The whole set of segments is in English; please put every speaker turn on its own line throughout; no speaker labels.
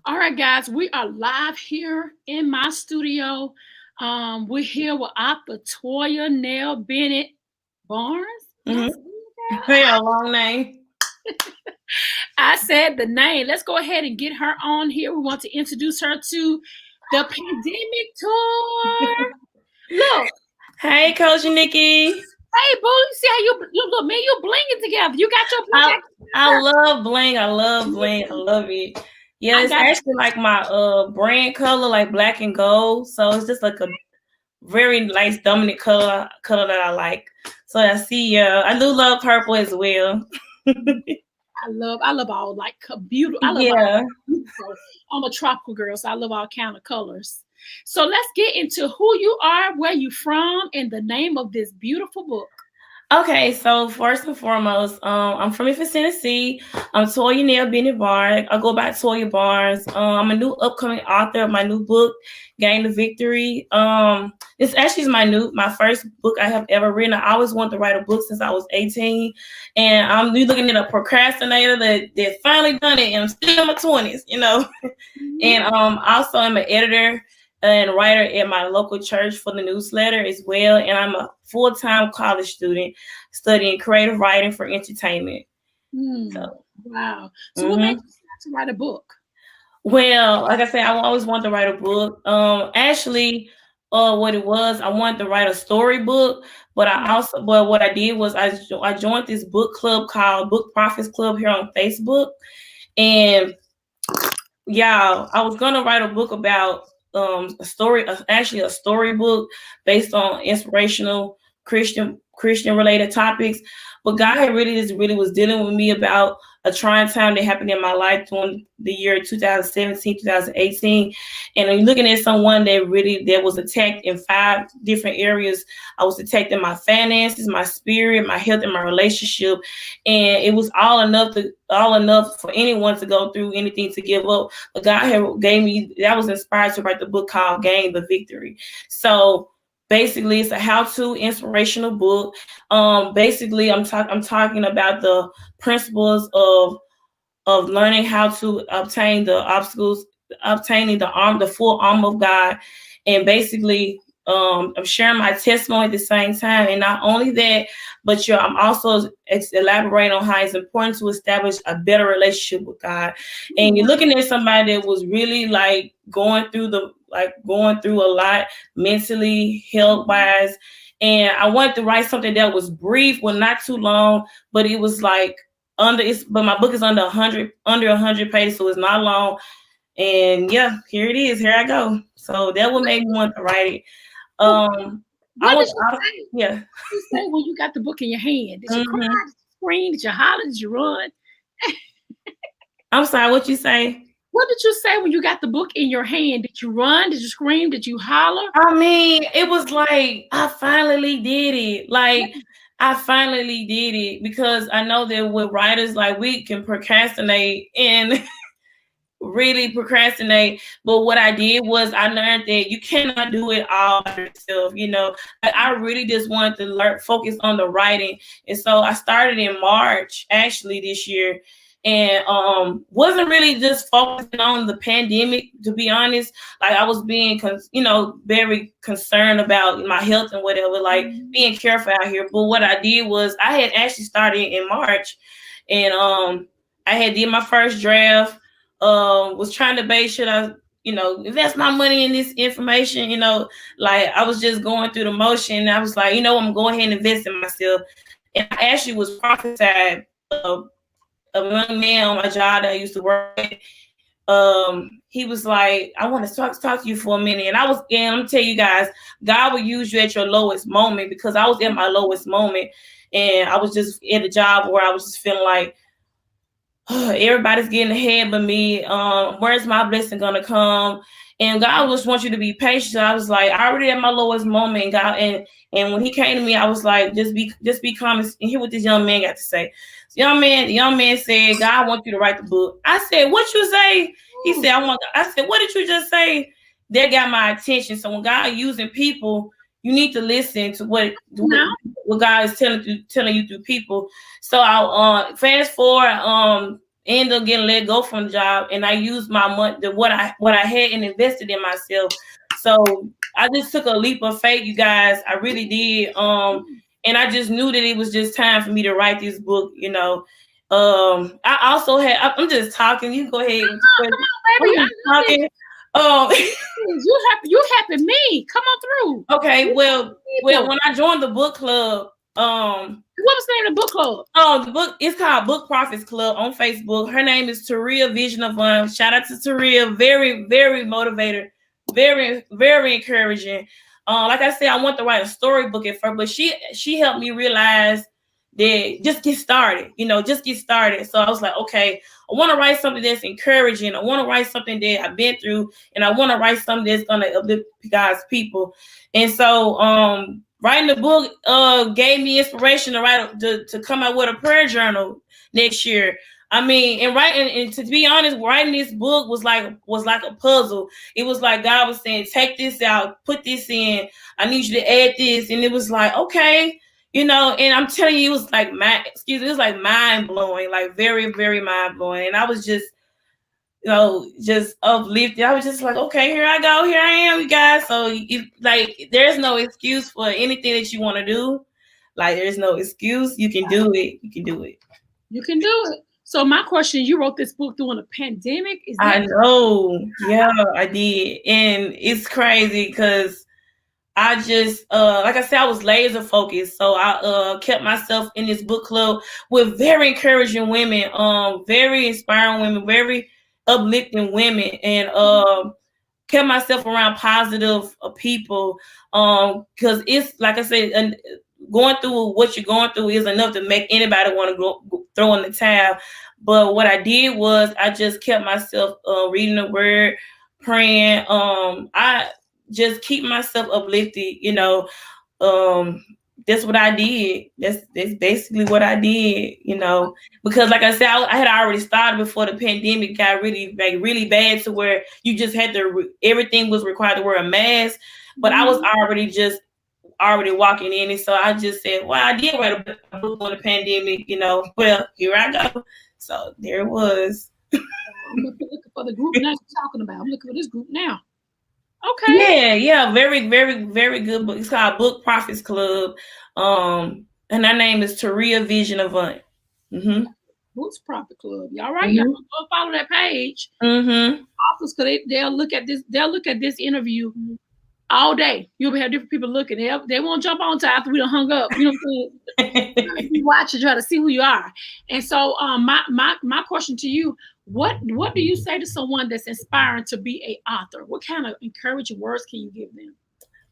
All right, guys, we are live here in my studio. We're here with Author Tolya Bennett Barnes.
Mm-hmm. Yeah, long name.
I said the name. Let's go ahead and get her on here. We want to introduce her to the pandemic tour. Look.
Hey, Coach Nikki.
Hey, boo. You see how you look, man? You blinging together. You got your
I love bling. I love bling. I love it. Yeah, it's actually like my brand color, like black and gold. So it's just like a very nice dominant color that I like. So I see. I do love purple as well.
I love all like beautiful. I love all beautiful. I'm a tropical girl, so I love all kind of colors. So let's get into who you are, where you from, and the name of this beautiful book.
Okay, so first and foremost, I'm from Memphis, Tennessee. I'm Tolya Bennett Barnes. I go by Tolya Barnes. I'm a new upcoming author of my new book, Gain the Victory. This actually is my first book I have ever written. I always wanted to write a book since I was 18, and I'm looking at a procrastinator that finally done it, and I'm still in my 20s, And also I'm an editor and writer at my local church for the newsletter as well. And I'm a full-time college student studying creative writing for entertainment.
Wow. So what made you decide to write a book?
Well, like I said, I always wanted to write a book. Actually, what it was, I wanted to write a storybook, but what I did was I joined this book club called Book Prophets Club here on Facebook. And yeah, I was gonna write a book about a storybook based on inspirational Christian related topics. But God had really was dealing with me about a trying time that happened in my life during the year 2017, 2018. And I'm looking at someone that was attacked in 5 different areas. I was attacked in my finances, my spirit, my health, and my relationship. And it was all enough for anyone to go through anything to give up. But God I was inspired to write the book called Gain the Victory. So basically, it's a how-to inspirational book. Basically, I'm talking about the principles of learning how to obtain obtaining the full armor of God, and basically, I'm sharing my testimony at the same time. And not only that, but I'm also elaborating on how it's important to establish a better relationship with God. And you're looking at somebody that was really like going through a lot mentally, health wise. And I wanted to write something that was brief, not too long, but it was like but my book is under 100 pages, so it's not long. And yeah, here it is. Here I go. So that would make me want to write it.
What did you say when you got the book in your hand? Did you cry? Did you scream? Did you holler? Did you run?
I'm sorry, what you say?
What did you say when you got the book in your hand? Did you run? Did you scream? Did you holler?
I mean, it was like I finally did it. I finally did it, because I know that with writers, like, we can procrastinate and really procrastinate. But what I did was I learned that you cannot do it all by yourself. I really just wanted to focus on the writing. And so I started in March, actually, this year. And wasn't really just focusing on the pandemic, to be honest. Like, I was being, very concerned about my health and whatever, like being careful out here. But what I did was I had actually started in March, and I had did my first draft. Was trying to base should I, invest my money in this information. Like, I was just going through the motion. And I was like, I'm going ahead and invest in myself. And I actually was prophesied a young man on my job that I used to work with. He was like, I want to talk to you for a minute. And I'm gonna tell you guys, God will use you at your lowest moment, because I was at my lowest moment, and I was just at a job where I was just feeling like, everybody's getting ahead but me. Where's my blessing gonna come? And God just wants you to be patient. So I was like, I already at my lowest moment, God, and when He came to me, I was like, just be calm and hear what this young man got to say. The young man said, God wants you to write the book. I said, what you say? He said, I said, what did you just say? That got my attention. So when God is using people, you need to listen to what God is telling you through people. So I'll fast forward. ended up getting let go from the job, and I used my money, what I had and invested in myself. So I just took a leap of faith, you guys. I really did. And I just knew that it was just time for me to write this book, you know. I also had, I'm just talking. You can go ahead with your question.
Come on, baby.
I'm talking.
You happy me. Come on through.
Okay, well, when I joined the book club,
what was the name of the book club?
Oh, the book, it's called Book Profits Club on Facebook. Her name is Tolya Vision of One. Shout out to Tolya. Very, very motivator. Very, very encouraging. Like I said, I want to write a storybook at first, but she helped me realize that just get started. You know, just get started. So I was like, okay, I want to write something that's encouraging. I want to write something that I've been through, and I want to write something that's gonna uplift God's people. And so writing the book gave me inspiration to come out with a prayer journal next year. I mean, and to be honest, writing this book was like a puzzle. It was like God was saying, take this out, put this in. I need you to add this, and it was like, okay, you know. And I'm telling you, it was like mind blowing, like very, very mind blowing. And I was just, you know, just uplifted. I was just like, okay, here I go. Here I am, you guys. So there's no excuse for anything that you want to do. Like, there's no excuse. You can do it. You can do it.
You can do it. So my question, you wrote this book during a pandemic?
I know. Yeah, I did. And it's crazy because I just, like I said, I was laser focused. So I kept myself in this book club with very encouraging women, very inspiring women, very uplifting women, and kept myself around positive people. Because it's like I said, going through what you're going through is enough to make anybody want to throw in the towel. But what I did was I just kept myself reading the word, praying. I just keep myself uplifted, you know. That's what I did. That's basically what I did, you know. Because like I said, I had already started before the pandemic got really bad, to where you just had to everything was required to wear a mask. But I was already walking in it, so I just said, well, I did write a book on the pandemic, you know. Well, here I go. So there it was.
I'm looking for the group now you're talking about. I'm looking for this group now. Okay.
Yeah. Very, very, very good book. It's called Book Profits Club. And her name is Tolya Vision of One.
Books Profit Club. Y'all right? Y'all go follow that page. Authors, because they'll look at this interview all day. You'll have different people looking. They won't jump on to after we done hung up. You know what I'm saying? You watch and try to see who you are. And so my question to you, what do you say to someone that's inspiring to be an author? What kind of encouraging words can you give them?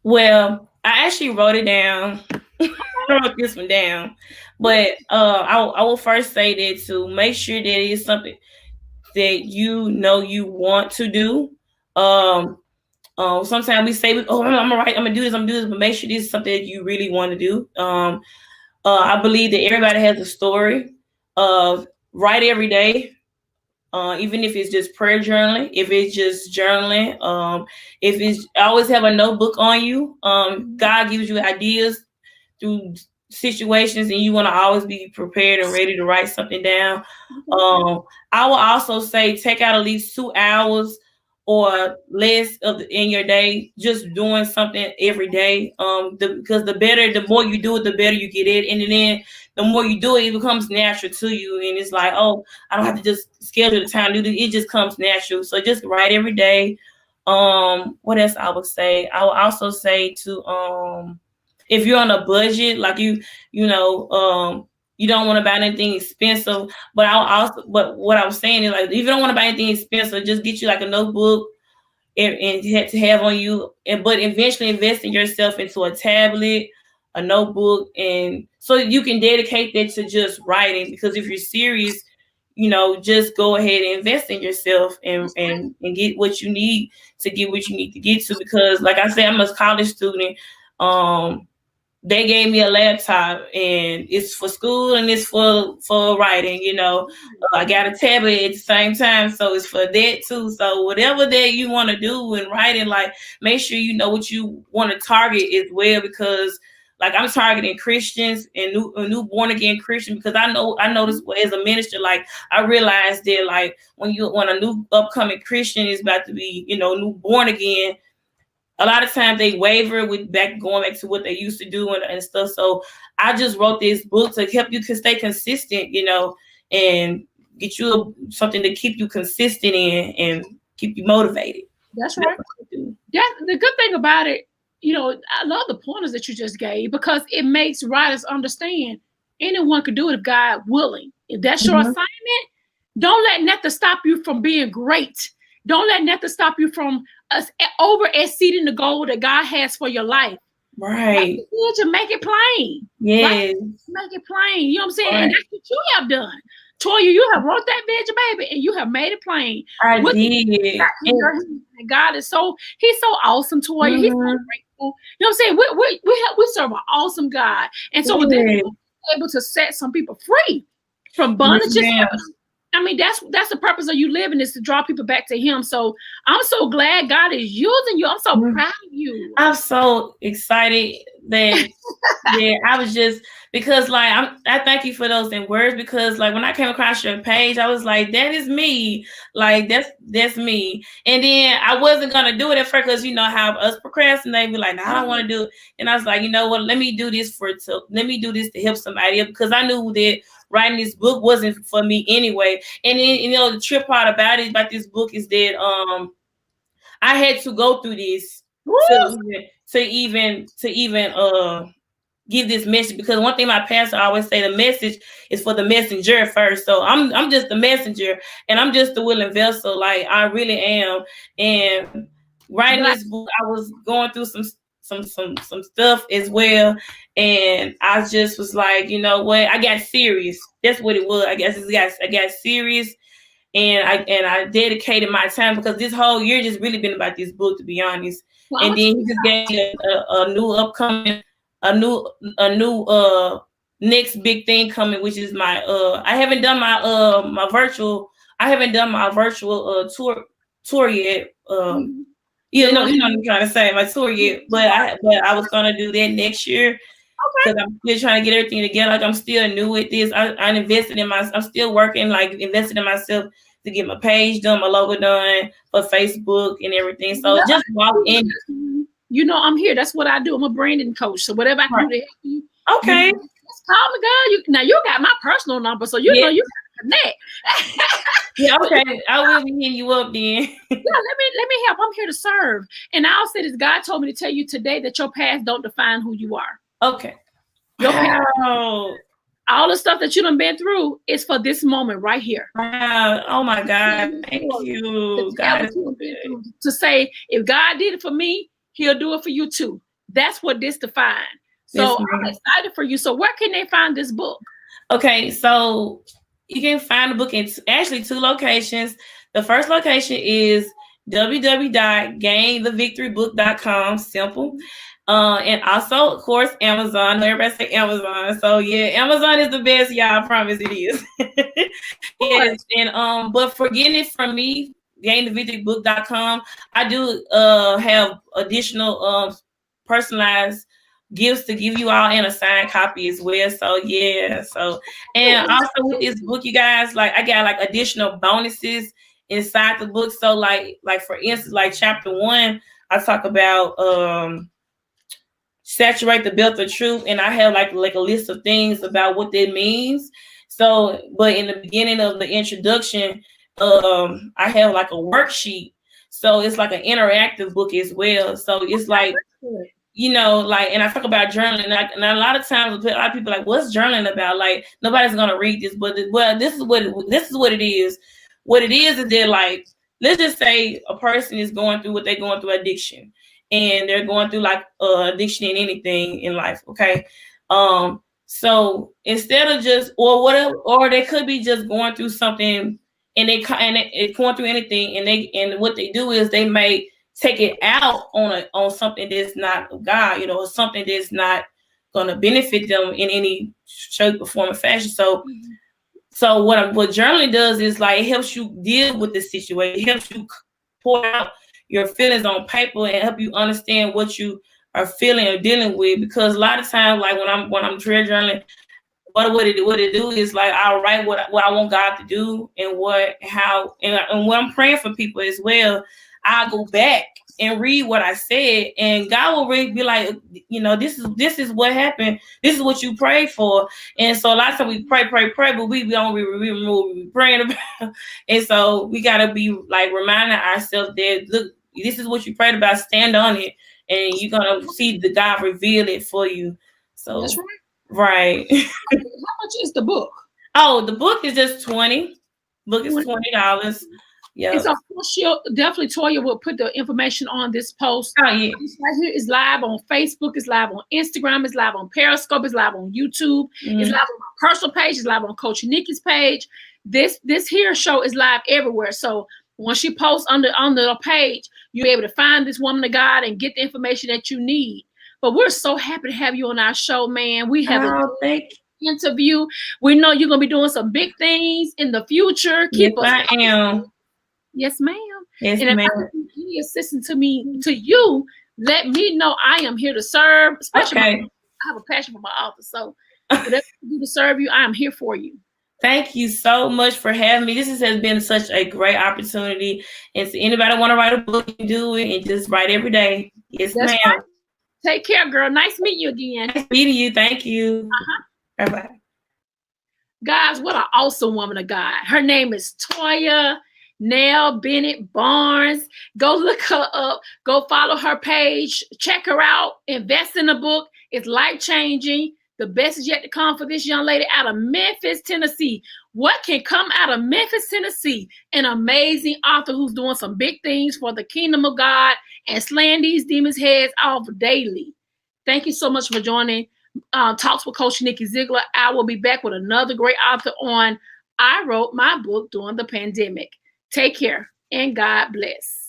Well, I actually wrote it down. I wrote this one down. But I will first say that to make sure that it is something that you know you want to do. Sometimes we say, "Oh, I'm gonna do this, but make sure this is something that you really want to do. I believe that everybody has a story. Write every day, even if it's just prayer journaling, if it's just journaling, if it's always have a notebook on you. God gives you ideas through situations, and you want to always be prepared and ready to write something down. I will also say take out at least 2 hours or less in your day, just doing something every day. Because the more you do it, the better you get it. And then the more you do it, it becomes natural to you. And it's like, oh, I don't have to just schedule the time to do this. It just comes natural. So just write every day. What else I would say? I would also say to, if you're on a budget, like you don't want to buy anything expensive, but what I was saying is, like, if you don't want to buy anything expensive, just get you like a notebook and to have on you, but eventually invest in yourself into a tablet, a notebook, and so you can dedicate that to just writing. Because if you're serious, just go ahead and invest in yourself and get what you need to get to. Because like I said, I'm a college student. They gave me a laptop, and it's for school and it's for writing. I got a tablet at the same time, so it's for that too. So whatever that you want to do in writing, like, make sure you know what you want to target as well, because like I'm targeting Christians and new born again Christian, because I noticed as a minister, like I realized that like when a new upcoming Christian is about to be, new born again, a lot of times they waver with going back to what they used to do and stuff. So I just wrote this book to help you stay consistent, and get you something to keep you consistent in and keep you motivated.
That's right. That's the good thing about it. I love the pointers that you just gave, because it makes writers understand anyone could do it if God willing. If that's your assignment, don't let nothing stop you from being great. Don't let nothing stop you from over exceeding the goal that God has for your life.
Right.
To make it plain.
Yes.
Right? Make it plain. You know what I'm saying? Right. And that's what you have done. Tolya, you have wrote that vision, baby, and you have made it plain.
I did.
And God is he's so awesome, Tolya. He's so grateful. You know what I'm saying? We serve an awesome God. And so we're able to set some people free from bondage. I mean, that's the purpose of you living, is to draw people back to him. So I'm so glad God is using you. I'm so proud of you.
I'm so excited that I was just, because like I thank you for those words, because like when I came across your page, I was like, that is me. Like that's me. And then I wasn't gonna do it at first, because how us procrastinate, be like, no, I don't want to do it. And I was like, you know what, let me do this to help somebody else, because I knew that writing this book wasn't for me anyway. And then the trip part about this book is that I had to go through this to even give this message, because one thing my pastor always say, the message is for the messenger first. So I'm just the messenger, and I'm just the willing vessel. Like I really am. And writing this book, I was going through some stuff as well, and I just was like, you know what, I got serious. That's what it was. I guess I got serious, and I dedicated my time, because this whole year just really been about this book, to be honest. Well, and then he just gave me a new next big thing coming, which is my I haven't done my virtual tour yet. You know what I'm trying to say, my tour yet, but I was gonna do that next year, because I'm still trying to get everything together. Like I'm still new at this. I invested in I'm still working, like invested in myself to get my page done, my logo done for Facebook and everything. So just walk in.
I'm here. That's what I do. I'm a branding coach. So whatever I can do to help you.
Okay.
Just call me, girl. Now you got my personal number, so you know you got to connect.
Yeah, okay. I will be hitting you up then.
Yeah, let me help. I'm here to serve. And I'll say this: God told me to tell you today that your past don't define who you are.
Okay.
Your past, all the stuff that you done been through is for this moment right here.
Wow. Oh my God. Thank you. God
to say, if God did it for me, he'll do it for you too. That's what this defines. So I'm excited for you. So where can they find this book?
Okay, so you can find the book in actually 2 locations. The first location is www.gainthevictorybook.com. Simple. And also, of course, Amazon. Everybody say Amazon. So yeah, Amazon is the best, y'all. I promise it is. Yes. And but for getting it from me, gainthevictorybook.com, I do have additional personalized gifts to give you all, and a signed copy as well. So yeah. So, and also with this book, you guys, like I got like additional bonuses inside the book. So like for instance, like chapter 1, I talk about saturate the belt of truth, and I have like a list of things about what that means. So, but in the beginning of the introduction, I have like a worksheet. So it's like an interactive book as well. So it's like, and I talk about journaling, and a lot of times a lot of people are like, what's journaling about? Like nobody's gonna read this, but this is what it is. What it is that, like, let's just say a person is going through what they're going through, addiction, and they're going through like addiction in anything in life. Okay. So instead of just, or whatever, or they could be just going through something, and they going through anything, and what they do is they may take it out on something that's not God, or something that's not going to benefit them in any shape or form or fashion. So what journaling does is like it helps you deal with the situation. It helps you pour out your feelings on paper and help you understand what you are feeling or dealing with. Because a lot of times, like when I'm treasure journaling, what it do is like I'll write what I want God to do and what when I'm praying for people as well, I'll go back and read what I said, and God will really be like, this is what happened. This is what you prayed for. And so a lot of times we pray, but we don't remember what we praying about. And so we gotta be like reminding ourselves that, look, this is what you prayed about. Stand on it, and you're gonna see the God reveal it for you. So
that's right.
Right.
How much is the book?
Oh, the book is just $20. Book is $20. Yeah.
And so she'll definitely, Tolya will put the information on this post.
Oh, yeah.
This right here is live on Facebook, it's live on Instagram, it's live on Periscope, it's live on YouTube, it's live on my personal page, it's live on Coach Nikki's page. This here show is live everywhere. So when she posts on the page, you'll be able to find this woman of God and get the information that you need. But we're so happy to have you on our show, man. We have an interview. We know you're gonna be doing some big things in the future.
Yes, I am.
Yes, ma'am.
Yes,
and if
ma'am.
I need any assistance to you, let me know. I am here to serve. Especially I have a passion for my author. So whatever I do to serve you, I am here for you.
Thank you so much for having me. This has been such a great opportunity. And if anybody want to write a book, you do it and just write every day. Yes, ma'am. Right.
Take care, girl. Nice meeting you again.
Nice meeting you. Thank you. Bye-bye.
Guys, what an awesome woman of God. Her name is Tolya Bennett Barnes. Go look her up. Go follow her page. Check her out. Invest in the book. It's life-changing. The best is yet to come for this young lady out of Memphis, Tennessee. What can come out of Memphis, Tennessee? An amazing author who's doing some big things for the kingdom of God and slaying these demons' heads off daily. Thank you so much for joining Talks with Coach Nikki Zeigler. I will be back with another great author on I wrote my book during the pandemic. Take care and God bless.